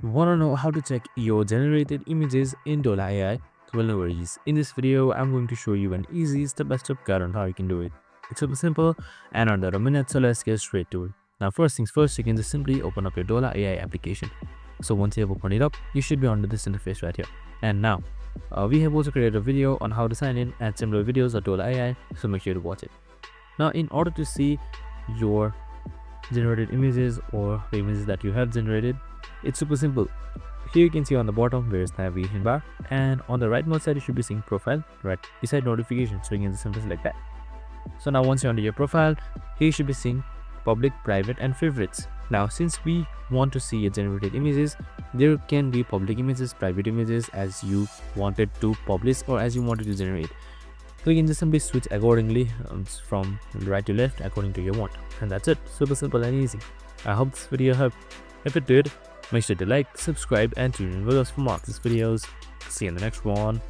Want to know how to check your generated images in Dola AI? Well, no worries. In this video, I'm going to show you an easy step-by-step guide on how you can do it. It's super simple and under a minute, so let's get straight to it. Now, first things first, you can just simply open up your Dola AI application. So once you have opened it up, you should be under this interface right here. And now, we have also created a video on how to sign in and similar videos of Dola AI, so make sure to watch it. Now, in order to see your generated images or the images that you have generated, it's super simple. Here you can see on the bottom where is navigation bar, and on the rightmost side you should be seeing profile right beside notification, so you can just simply select that. So now once you're under your profile, here you should be seeing public, private and favorites. Now since we want to see your generated images, there can be public images, private images as you wanted to publish or as you wanted to generate. So you can just simply switch accordingly from right to left according to your want, and that's it. Super simple and easy. I hope this video helped. If it did, make sure to like, subscribe and tune in with us for more of these videos. See you in the next one.